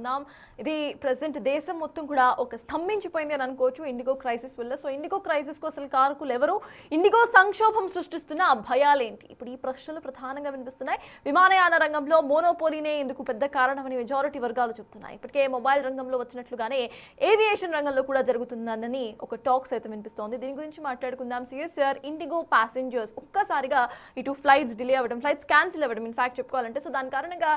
ఇది ప్రెసెంట్ దేశం మొత్తం కూడా ఒక స్తంభించిపోయింది అని అనుకోవచ్చు ఇండిగో క్రైసిస్ వల్ల. సో ఇండిగో క్రైసిస్ కు అసలు కారకులు ఎవరు, ఇండిగో సంక్షోభం సృష్టిస్తున్న భయాలేంటి, ఇప్పుడు ఈ ప్రశ్నలు ప్రధానంగా వినిపిస్తున్నాయి. విమానయాన రంగంలో మోనోపోలీనే ఇందుకు పెద్ద కారణమని మెజారిటీ వర్గాలు చెబుతున్నాయి. ఇప్పటికే మొబైల్ రంగంలో వచ్చినట్లుగానే ఏవియేషన్ రంగంలో కూడా జరుగుతుందని ఒక టాక్ అయితే వినిపిస్తోంది. దీని గురించి మాట్లాడుకుందాం. సిఎస్ఆర్ ఇండిగో ప్యాసింజర్స్ ఒక్కసారిగా ఇటు ఫ్లైట్స్ డిలే అవ్వడం, ఫ్లైట్స్ క్యాన్సిల్ అవ్వడం ఇన్ఫాక్ట్ చెప్పుకోవాలంటే, సో దాని కారణంగా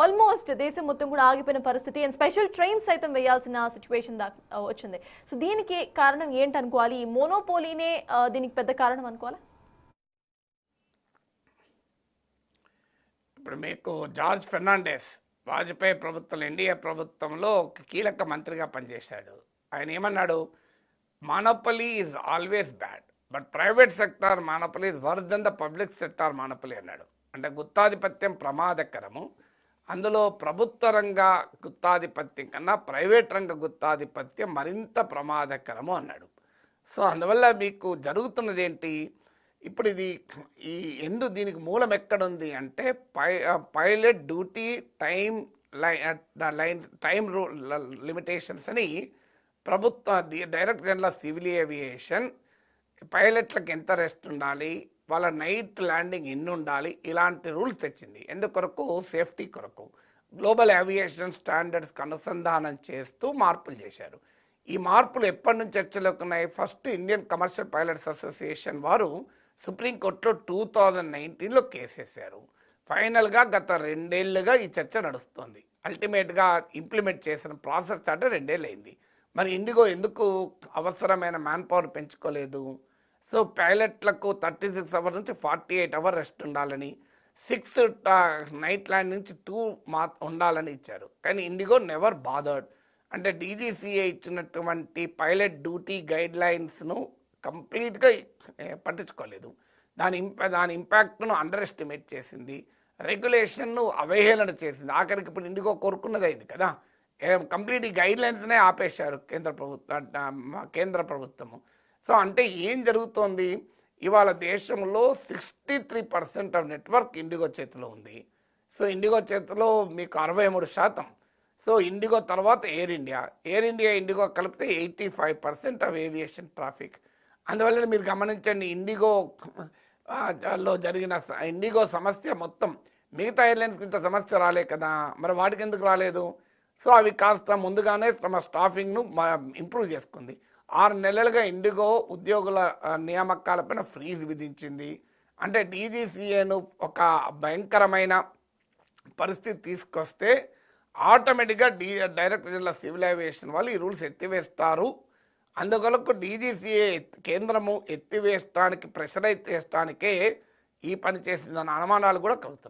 ఆల్మోస్ట్ దేశం మొత్తం కూడా ఆగిపోయిన పరిస్థితి అండ్ స్పెషల్ ట్రైన్స్ సైతం వేయాల్సిన సిచ్యువేషన్ వచ్చింది. సో దీనికి కారణం ఏంటనుకోవాలి? ఈ మోనోపోలీనే దీనికి పెద్ద కారణం అనుకోవాలి. ఇప్పుడు మీకు జార్జ్ ఫెర్నాండెస్ వాజ్పేయి ప్రభుత్వంలో, ఎన్డీఏ ప్రభుత్వంలో ఒక కీలక మంత్రిగా పనిచేశాడు. ఆయన ఏమన్నాడు, monopoly is always bad but private sector monopoly is worse than the public sector monopoly అన్నాడు. అంటే గుత్తాధిపత్యం ప్రమాదకరము, అందులో ప్రభుత్వ రంగ గుత్తాధిపత్యం కన్నా ప్రైవేట్ రంగ గుత్తాధిపత్యం మరింత ప్రమాదకరము అన్నాడు. సో అందువల్ల మీకు జరుగుతున్నది ఏంటి, ఇప్పుడు ఇది దీనికి మూలం ఎక్కడుంది అంటే పైలట్ డ్యూటీ టైం లిమిటేషన్స్ అని ప్రభుత్వ director general of civil aviation పైలట్లకు ఎంత రెస్ట్ ఉండాలి, వాళ్ళ నైట్ ల్యాండింగ్ ఎన్ని ఉండాలి, ఇలాంటి రూల్స్ తెచ్చింది. ఎందుకొరకు, సేఫ్టీ కొరకు. గ్లోబల్ ఏవియేషన్ స్టాండర్డ్స్కి అనుసంధానం చేస్తూ మార్పులు చేశారు. ఈ మార్పులు ఎప్పటి నుంచి చర్చలోకి ఉన్నాయి? First Indian commercial pilots association వారు సుప్రీంకోర్టులో 2019లో కేసేశారు. ఫైనల్గా గత 2 ఏళ్లుగా ఈ చర్చ నడుస్తుంది. అల్టిమేట్గా ఇంప్లిమెంట్ చేసిన ప్రాసెస్ అంటే 2 ఏళ్ళు అయింది. మరి ఇండిగో ఎందుకు అవసరమైన మ్యాన్ పవర్ పెంచుకోలేదు? సో పైలట్లకు 36 అవర్స్ నుంచి 48 అవర్స్ రెస్ట్ ఉండాలని, 6 నైట్ ల్యాండ్ నుంచి 2 ఉండాలని ఇచ్చారు. కానీ ఇండిగో నెవర్ బాదర్డ్. అంటే డీజీసీఏ ఇచ్చినటువంటి పైలట్ డ్యూటీ గైడ్ లైన్స్ను కంప్లీట్గా పట్టించుకోలేదు. దాని ఇంపాక్ట్ను అండర్ ఎస్టిమేట్ చేసింది, రెగ్యులేషన్ను అవహేళన చేసింది. ఆఖరికి ఇప్పుడు ఇండిగో కోరుకున్నది అయింది కదా, కంప్లీట్ ఈ గైడ్ లైన్స్నే ఆపేశారు కేంద్ర ప్రభుత్వము. సో అంటే ఏం జరుగుతోంది, ఇవాళ దేశంలో 63% ఆఫ్ నెట్వర్క్ ఇండిగో చేతిలో ఉంది. సో ఇండిగో చేతిలో మీకు 63%. సో ఇండిగో తర్వాత ఎయిర్ ఇండియా ఇండిగో కలిపితే 85% ఆఫ్ ఏవియేషన్ ట్రాఫిక్. అందువల్ల మీరు గమనించండి, ఇండిగోలో జరిగిన ఇండిగో సమస్య మొత్తం మిగతా ఎయిర్లైన్స్కి ఇంత సమస్య రాలే కదా, మరి వాటికి ఎందుకు రాలేదు? సో అవి కాస్త ముందుగానే తమ స్టాఫింగ్ను ఇంప్రూవ్ చేసుకుంది. 6 నెలలుగా ఇండిగో ఉద్యోగుల నియామకాలపైన ఫ్రీజ్ విధించింది. అంటే డీజీసీఏను ఒక భయంకరమైన పరిస్థితి తీసుకొస్తే ఆటోమేటిక్గా director general of civil aviation వాళ్ళు ఈ రూల్స్ ఎత్తివేస్తారు. అందుకొరకు డీజీసీఏ కేంద్రము ఎత్తివేయడానికి ప్రెషరైజ్ చేసడానికే ఈ పని చేసిందన్న అనుమానాలు కూడా కలుగుతాయి.